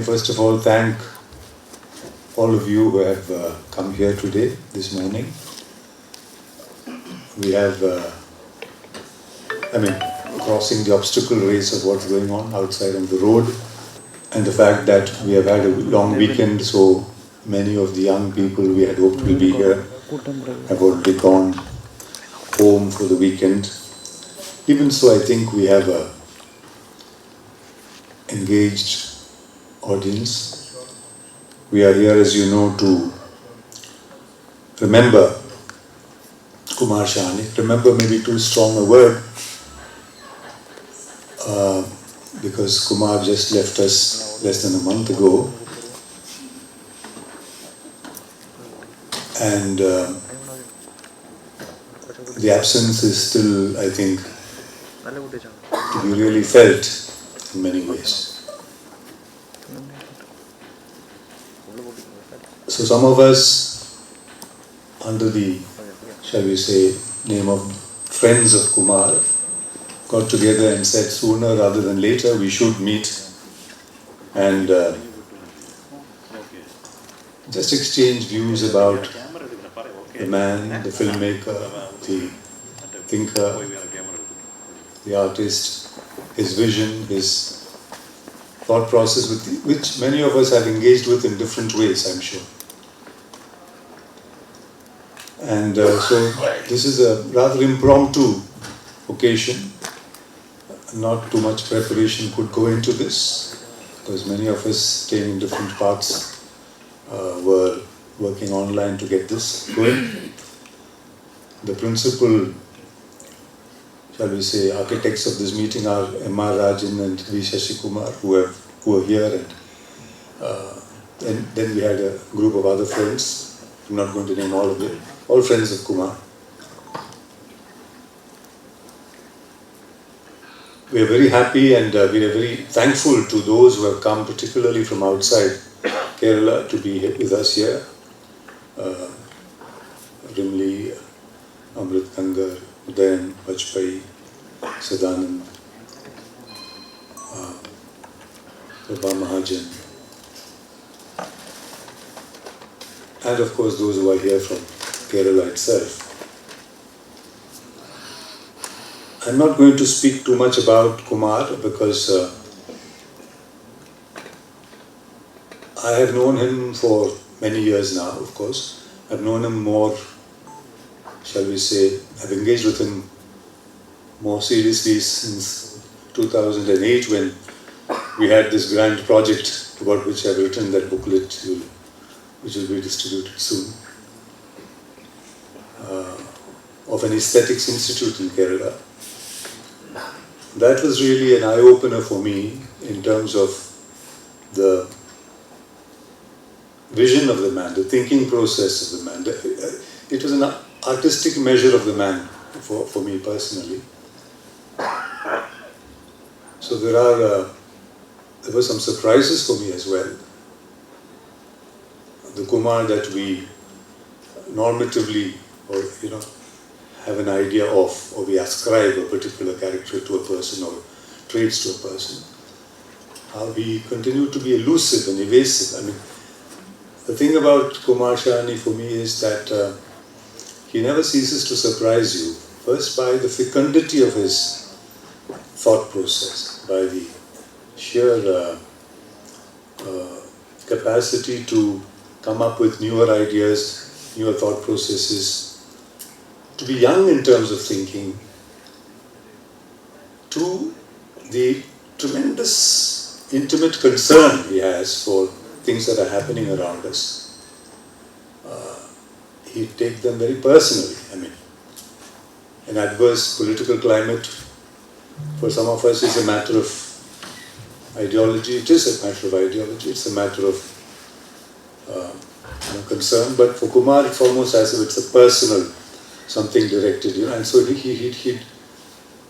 first of all thank all of you who have come here today, this morning. We have, crossing the obstacle race of what's going on outside on the road, and the fact that we have had a long weekend, so many of the young people we had hoped will be here have already gone home for the weekend. Even so, I think we have a engaged audience. We are here, as you know, to remember Kumar Shahani. Remember may be too strong a word, because Kumar just left us less than a month ago. And the absence is still, I think, to be really felt in many ways. So some of us, under the, shall we say, name of friends of Kumar, got together and said sooner rather than later we should meet and just exchange views about the man, the filmmaker, the thinker, the artist, his vision, his thought process, which many of us have engaged with in different ways, I'm sure. And so this is a rather impromptu occasion. Not too much preparation could go into this, because many of us staying in different parts were working online to get this going. The principal, shall we say, architects of this meeting are M.R. Rajan and V. Sashi Kumar, who are here, and then we had a group of other friends. I'm not going to name all of them, all friends of Kumar. We are very happy and we are very thankful to those who have come, particularly from outside Kerala, to be with us here. Rimli, Amrit Kangar, Udayan, Vajpayee, Sadanand, Prabha Mahajan, and of course those who are here from Kerala itself. I'm not going to speak too much about Kumar because I have known him for many years now, of course. I've known him more, shall we say, I've engaged with him more seriously since 2008 when we had this grand project about which I've written that booklet, which will be distributed soon, of an aesthetics institute in Kerala. That was really an eye-opener for me in terms of the vision of the man, the thinking process of the man. It was an artistic measure of the man for me personally. So there were some surprises for me as well. The Kumar that we normatively, or have an idea of, or we ascribe a particular character to a person or traits to a person. How he continued to be elusive and evasive. I mean, the thing about Kumar Shahani for me is that he never ceases to surprise you. First by the fecundity of his thought process, by the sheer capacity to come up with newer ideas, newer thought processes, to be young in terms of thinking, to the tremendous intimate concern he has for things that are happening around us. He'd take them very personally. I mean, an adverse political climate for some of us is a matter of ideology. It is a matter of ideology. It's a matter of concern. But for Kumar, it's almost as if it's a personal something directed, and so he'd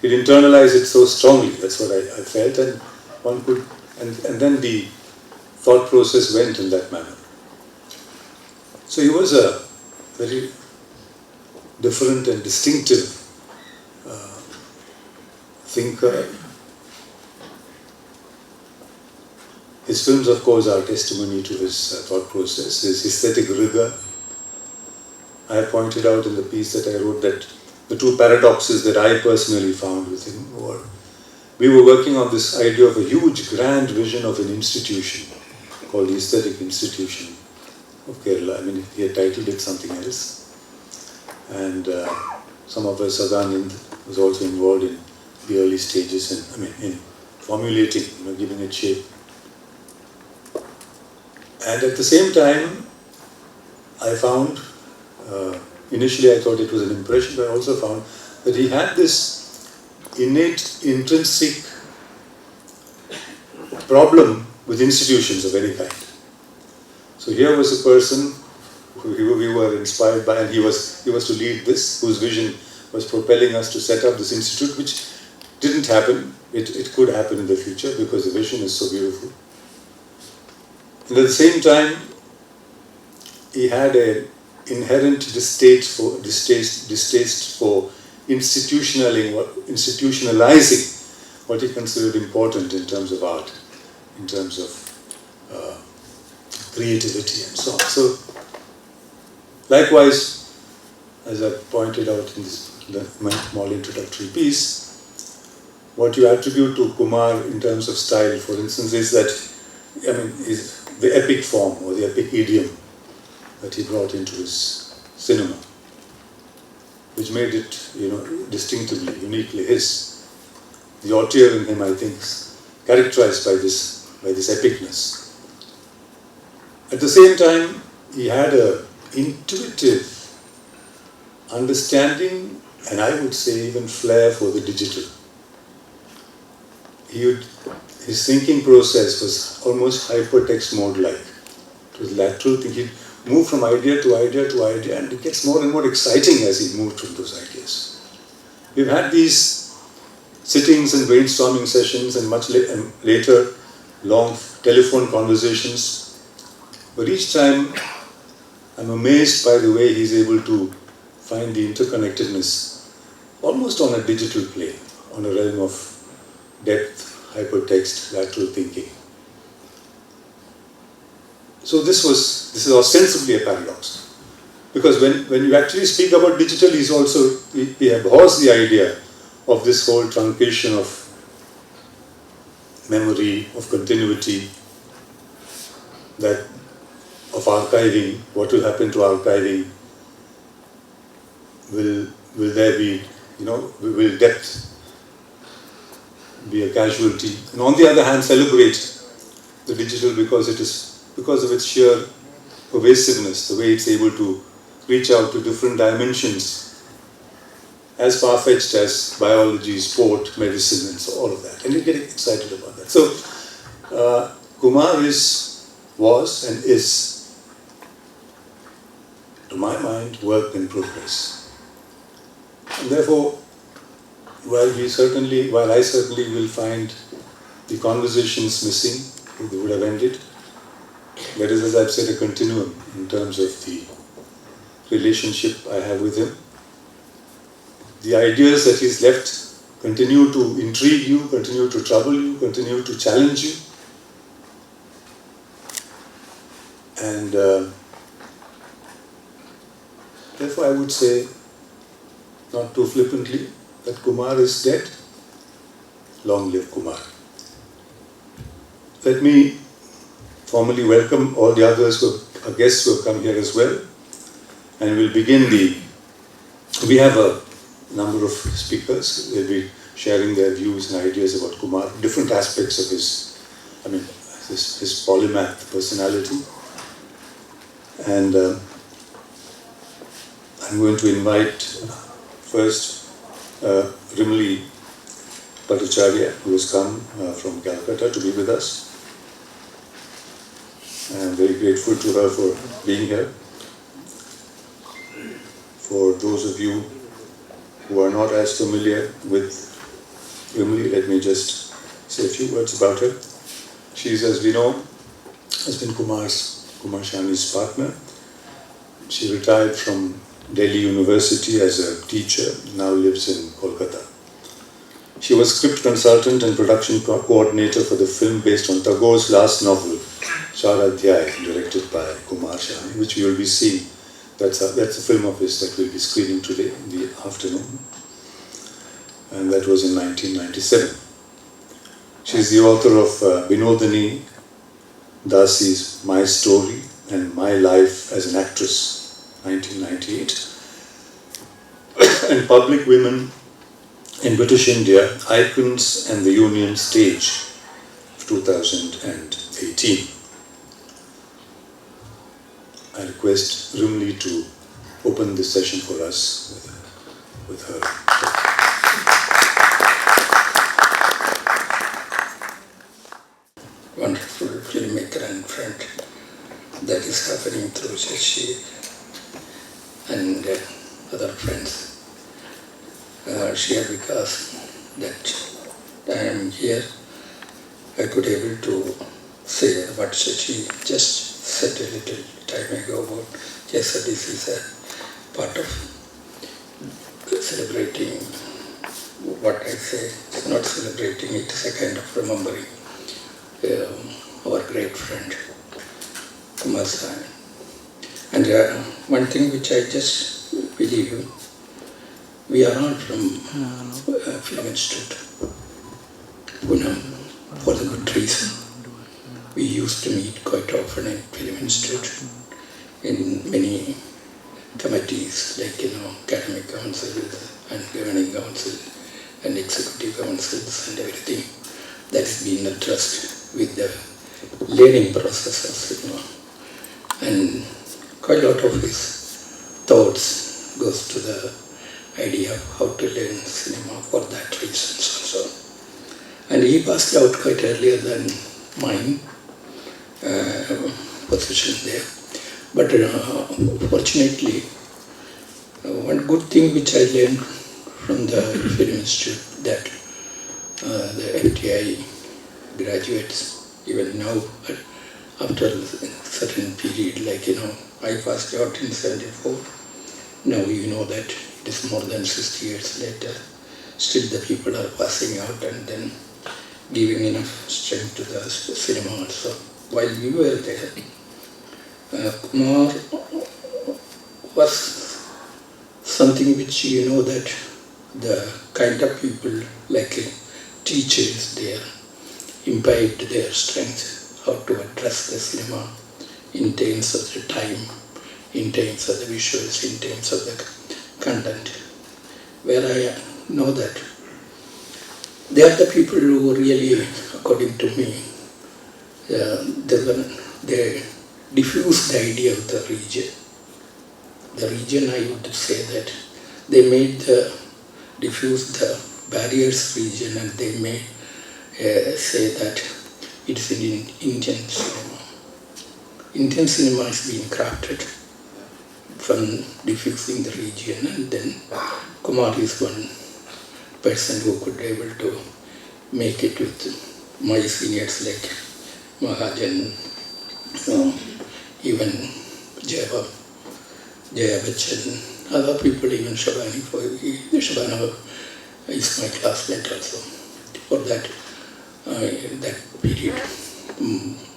internalize it so strongly. That's what I felt, and one could, and then the thought process went in that manner. So he was a very different and distinctive thinker. His His films, of course, are testimony to his thought process, his aesthetic rigor. I pointed out in the piece that I wrote that the two paradoxes that I personally found with him were, we were working on this idea of a huge, grand vision of an institution called the Aesthetic Institution of Kerala. I mean, he had titled it something else. And some of us, Sadanand was also involved in the early stages in formulating, giving it shape. And at the same time, I found, initially I thought it was an impression, but I also found that he had this innate, intrinsic problem with institutions of any kind. So here was a person who we were inspired by, and he was to lead this, whose vision was propelling us to set up this institute, which didn't happen. It could happen in the future because the vision is so beautiful. And at the same time, he had an inherent distaste for institutionalizing what he considered important in terms of art, in terms of creativity and so on. So, likewise, as I pointed out in this small introductory piece, what you attribute to Kumar in terms of style, for instance, is that, is the epic form or the epic idiom that he brought into his cinema, which made it, distinctively, uniquely his. The auteur in him, I think, is characterized by this epicness. At the same time, he had an intuitive understanding, and I would say even flair for the digital. His thinking process was almost hypertext mode-like. It was lateral thinking. He'd move from idea to idea to idea, and it gets more and more exciting as he moved from those ideas. We've had these sittings and brainstorming sessions and much later long telephone conversations, but each time I'm amazed by the way he's able to find the interconnectedness almost on a digital plane, on a realm of depth, hypertext, lateral thinking. So this is ostensibly a paradox. Because when you actually speak about digital, he abhors the idea of this whole truncation of memory, of continuity, of archiving. What will happen to archiving? Will there be, will depth be a casualty? And on the other hand, celebrate the digital because of its sheer pervasiveness, the way it's able to reach out to different dimensions, as far-fetched as biology, sport, medicine, and so all of that. And you get excited about that. So, Kumar was and is, to my mind, work in progress. And therefore, while I certainly will find the conversations missing, they would have ended. There is, as I've said, a continuum in terms of the relationship I have with him. The ideas that he's left continue to intrigue you, continue to trouble you, continue to challenge you. And therefore I would say, not too flippantly, that Kumar is dead. Long live Kumar. Let me formally welcome all the others our guests who have come here as well. And we'll begin we have a number of speakers. They'll be sharing their views and ideas about Kumar, different aspects of his polymath personality. And I'm going to invite first Rimli Bhattacharya, who has come from Calcutta to be with us. I'm very grateful to her for being here. For those of you who are not as familiar with Rimli, let me just say a few words about her. She's, as we know, has been Kumar Shahani's partner. She retired from Delhi University as a teacher, now lives in Kolkata. She was script consultant and production coordinator for the film based on Tagore's last novel, Charadhyay, directed by Kumar Shahani, which we will be seeing. That's a film of his that we'll be screening today in the afternoon. And that was in 1997. She is the author of Binodani Dasi's My Story and My Life as an Actress, 1998. And Public Women in British India, Icons and the Union Stage, 2018. I request Rimli to open this session for us with her. Wonderful filmmaker and friend that is happening through Shashi and other friends. Share with us that I am here. I could able to say what Shashi just said a little time ago about yes, this is a part of celebrating what I say. It's not celebrating, it is a kind of remembering our great friend Kumar Shahani. And one thing which I just believe, we are all from Film Institute, Pune, for the good reason. We used to meet quite often in Film Institute in many committees like academic councils and governing council and executive councils and everything. That's been addressed with the learning processes, and quite a lot of his thoughts goes to the idea of how to learn cinema for that reason also. And he passed out quite earlier than mine position there. But fortunately, one good thing which I learned from the Film Institute that the FTI graduates, even now, after a certain period, like, I passed out in 74, now you know that it is more than 60 years later, still the people are passing out and then giving enough strength to the cinema also. While we were there, Kumar was something which that the kind of people like teachers there imbibed their strength, how to address the cinema in terms of the time, in terms of the visuals, in terms of the content. Where I know that they are the people who really, according to me, they diffused the idea of the region. The region, I would say that they made diffuse the barriers region, and they may say that it's in Indian cinema. Indian cinema is being crafted from diffusing the region, and then Kumar is one person who could be able to make it with my seniors like Mahajan, even Jaya Bachchan, other people, even Shabani. Shabana is my classmate also for that period.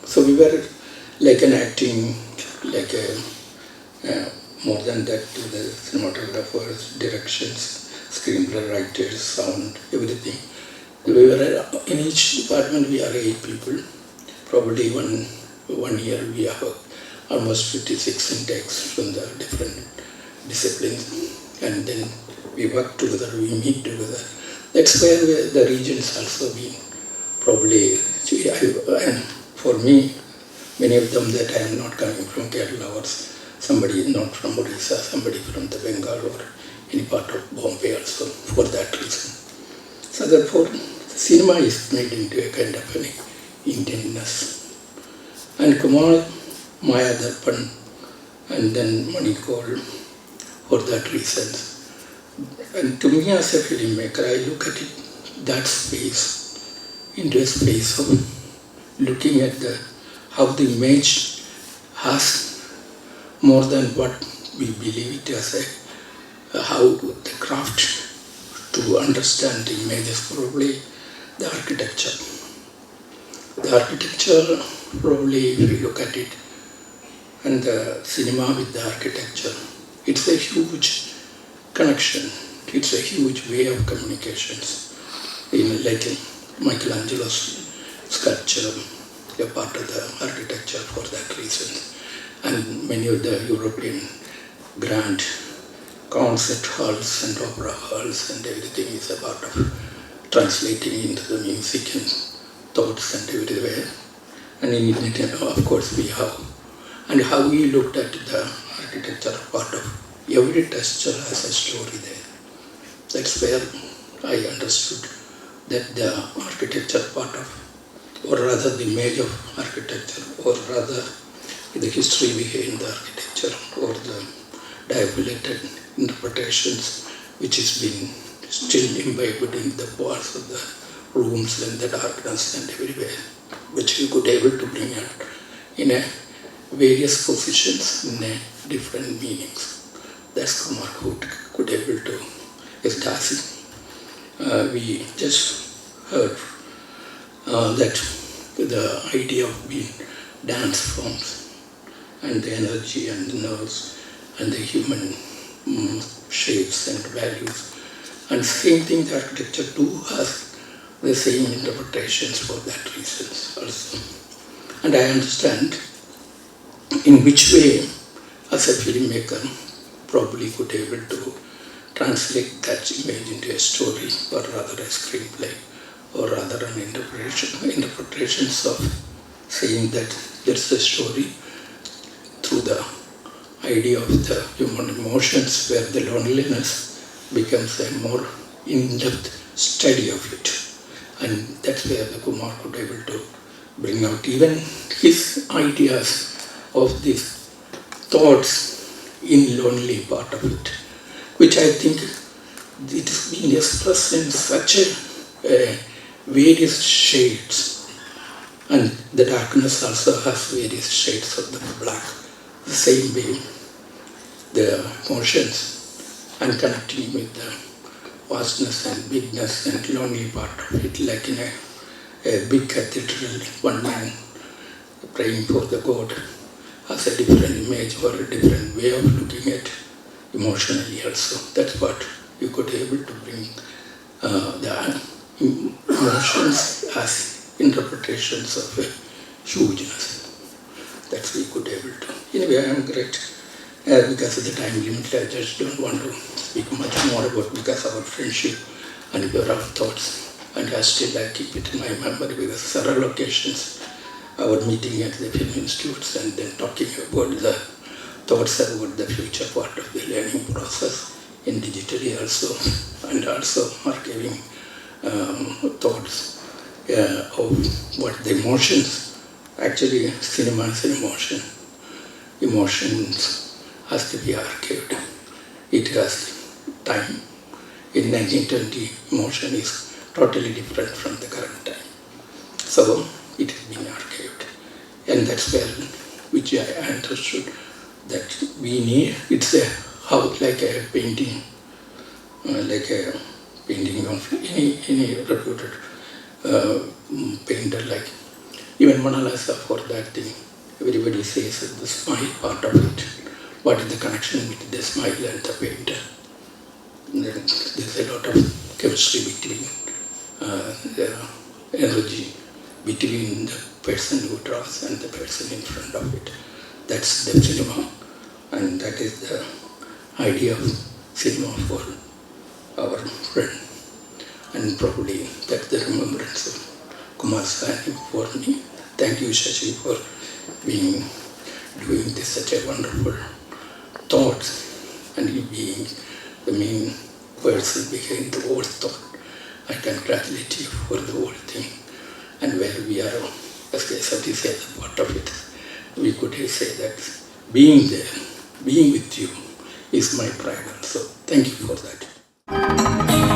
So we were like an acting, like more than that, to the cinematographers, directions, screenplay writers, sound, everything. We were in each department. We are 8 people. Probably one year we have almost 56 intakes from the different disciplines, and then we work together, we meet together. That's where the regions also been. Probably, and for me, many of them that I am not coming from Kerala or somebody not from Odisha, somebody from the Bengal or any part of Bombay also, for that reason. So therefore, cinema is made into a kind of an Indianness. And Kumar, Maya Darpan, and then Manikol, for that reason. And to me as a filmmaker, I look at it, that space, into a space of looking at how the image has more than what we believe it as how the craft to understand the images, probably the architecture. The architecture, probably if you look at it, and the cinema with the architecture, it's a huge connection. It's a huge way of communications. In like Michelangelo's sculpture, a part of the architecture for that reason. And many of the European grand concert halls and opera halls and everything is a part of translating into the music and thoughts and everywhere. And in it, of course, we have. And how we looked at the architecture part of every texture has a story there. That's where I understood that the architecture part of, or rather the image of architecture, or rather the history behind the architecture, or the dilapidated interpretations which has been still imbibed in the walls of the rooms and the darkness and everywhere, which we could able to bring out in a various positions in a different meanings. That's Kumar who could able to establish. We just heard that the idea of being dance forms and the energy and the nerves and the human shapes and values. And same thing, the architecture too has the same interpretations for that reasons also. And I understand in which way, as a filmmaker, probably could able to translate that image into a story, or rather a screenplay, or rather an interpretations of saying that there's a story through the idea of the human emotions, where the loneliness becomes a more in-depth study of it. And that's where the Kumar could able to bring out even his ideas of these thoughts in lonely part of it, which I think it has been expressed in such a various shades, and the darkness also has various shades of the black, the same way the emotions, and connecting with the vastness and bigness and lonely part of it, like in a big cathedral, one man praying for the God has a different image or a different way of looking at emotionally also. That's what you could able to bring the emotions as interpretations of a hugeness. That's we could able to. Anyway, I am great because of the time limit. I just don't want to speak much more about because of our friendship and your thoughts. And I still I keep it in my memory because several occasions our meeting at the film institutes and then talking about the thoughts about the future part of the learning process in digitally also, and also archiving thoughts of what the emotions. Actually, cinema is an emotion. Emotions has to be archived. It has time. In 1920, emotion is totally different from the current time. So it has been archived. And that's where, which I understood that we need, it's a how like a painting, like a painting of any reputed painter, like even Mona Lisa for that thing. Everybody says that the smile part of it. What is the connection with the smile and the painter? There's a lot of chemistry between the energy between the person who draws and the person in front of it. That's the cinema, and that is the idea of cinema for our friend. And probably that's the remembrance of Kumar Shahani for me. Thank you, Shashi, for doing this such a wonderful thought, and you being the main person behind the whole thought. I congratulate you for the whole thing. And where we are, as Sashi said, the part of it, we could say that being there, being with you, is my pride also. Thank you for that.